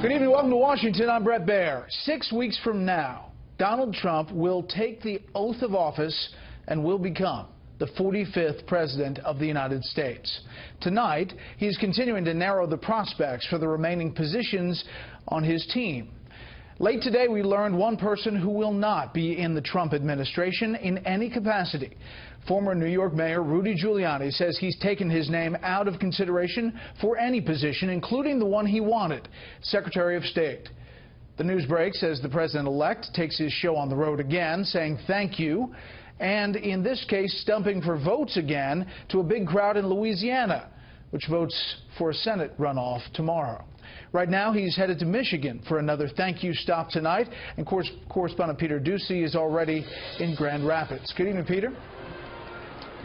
Good evening. Welcome to Washington. I'm Brett Baer. 6 weeks from now, Donald Trump will take the oath of office and will become the 45th President of the United States. Tonight, he's continuing to narrow the prospects for the remaining positions on his team. Late today, we learned one person who will not be in the Trump administration in any capacity. Former New York Mayor Rudy Giuliani says he's taken his name out of consideration for any position, including the one he wanted, Secretary of State. The news breaks as the president-elect takes his show on the road again, saying thank you, and in this case, stumping for votes again to a big crowd in Louisiana, which votes for a Senate runoff tomorrow. Right now, he's headed to Michigan for another thank you stop tonight, and correspondent Peter Doocy is already in Grand Rapids. Good evening, Peter.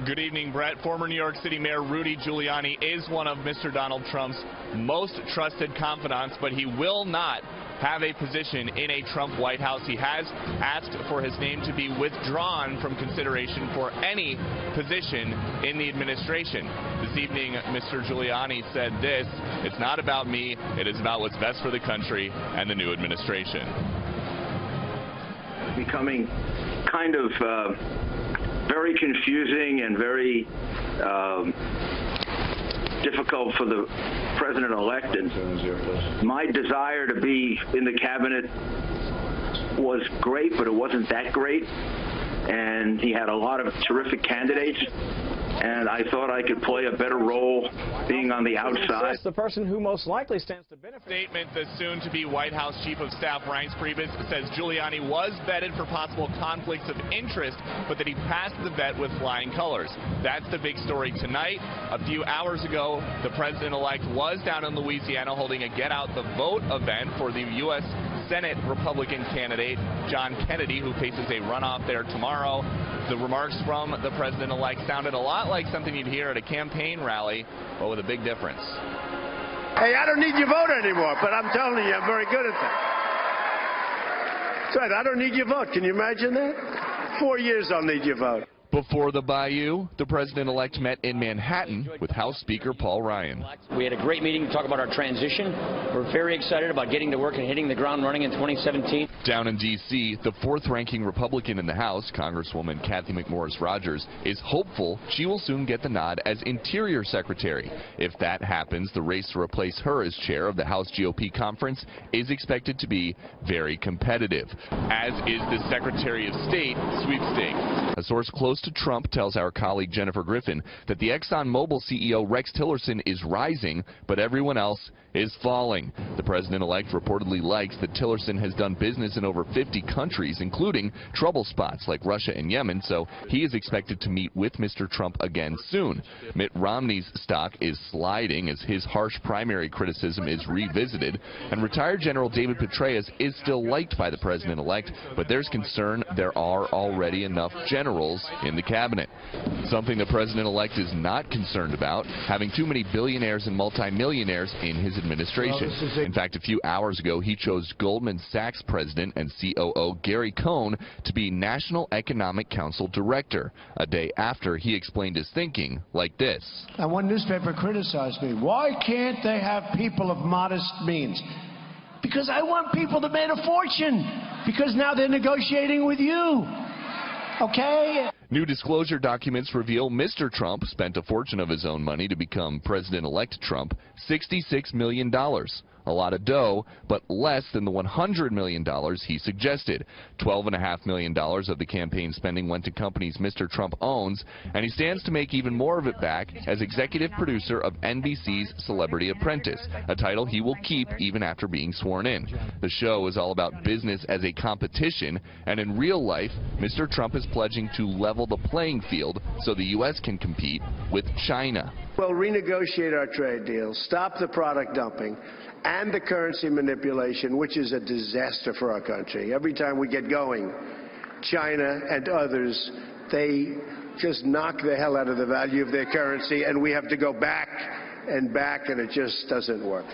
Good evening, Brett. Former New York City Mayor Rudy Giuliani is one of Mr. Donald Trump's most trusted confidants, but he will not have a position in a Trump White House. He has asked for his name to be withdrawn from consideration for any position in the administration. This evening, Mr. Giuliani said this: "It's not about me, it is about what's best for the country and the new administration." Becoming kind of very confusing and very difficult for the president-elect. My desire to be in the cabinet was great, but it wasn't that great. And he had a lot of terrific candidates. And I thought I could play a better role being on the outside. The person who most likely stands to benefit. Statement: the soon-to-be White House Chief of Staff Reince Priebus says Giuliani was vetted for possible conflicts of interest, but that he passed the vet with flying colors. That's the big story tonight. A few hours ago, the president-elect was down in Louisiana holding a Get Out the Vote event for the U.S. Senate Republican candidate John Kennedy, who faces a runoff there tomorrow. The remarks from the president-elect sounded a lot like something you'd hear at a campaign rally, but with a big difference. Hey, I don't need your vote anymore, but I'm telling you, I'm very good at that. That's right, I don't need your vote. Can you imagine that? 4 years I'll need your vote. Before the Bayou, the president-elect met in Manhattan with House Speaker Paul Ryan. We had a great meeting to talk about our transition. We're very excited about getting to work and hitting the ground running in 2017. Down in D.C., the fourth-ranking Republican in the House, Congresswoman Cathy McMorris Rodgers, is hopeful she will soon get the nod as Interior Secretary. If that happens, the race to replace her as chair of the House GOP conference is expected to be very competitive, as is the Secretary of State sweepstakes. A source close to Trump tells our colleague Jennifer Griffin that the ExxonMobil CEO Rex Tillerson is rising, but everyone else is falling. The president-elect reportedly likes that Tillerson has done business in over 50 countries, including trouble spots like Russia and Yemen, so he is expected to meet with Mr. Trump again soon. Mitt Romney's stock is sliding as his harsh primary criticism is revisited, and retired General David Petraeus is still liked by the president-elect, but there's concern there are already enough generals in the cabinet. Something the president-elect is not concerned about, having too many billionaires and multimillionaires in his administration. In fact, a few hours ago, he chose Goldman Sachs president and COO Gary Cohn to be National Economic Council director, a day after he explained his thinking like this. And one newspaper criticized me. Why can't they have people of modest means? Because I want people that made a fortune, because now they're negotiating with you. Okay? New disclosure documents reveal Mr. Trump spent a fortune of his own money to become President-elect Trump, $66 million. A lot of dough, but less than the $100 million he suggested. $12.5 million of the campaign spending went to companies Mr. Trump owns, and he stands to make even more of it back as executive producer of NBC's Celebrity Apprentice, a title he will keep even after being sworn in. The show is all about business as a competition, and in real life, Mr. Trump is pledging to level the playing field so the U.S. can compete with China. We'll renegotiate our trade deals, stop the product dumping, and the currency manipulation, which is a disaster for our country. Every time we get going, China and others, they just knock the hell out of the value of their currency, and we have to go back and back, and it just doesn't work.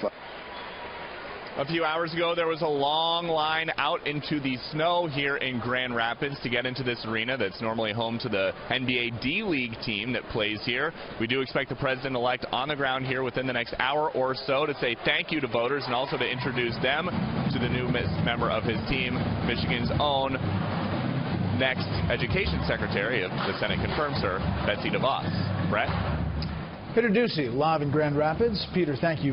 A few hours ago, there was a long line out into the snow here in Grand Rapids to get into this arena that's normally home to the NBA D-League team that plays here. We do expect the president-elect on the ground here within the next hour or so to say thank you to voters and also to introduce them to the new member of his team, Michigan's own next education secretary, if the Senate confirms her, Betsy DeVos. Brett? Peter Doocy, live in Grand Rapids. Peter, thank you.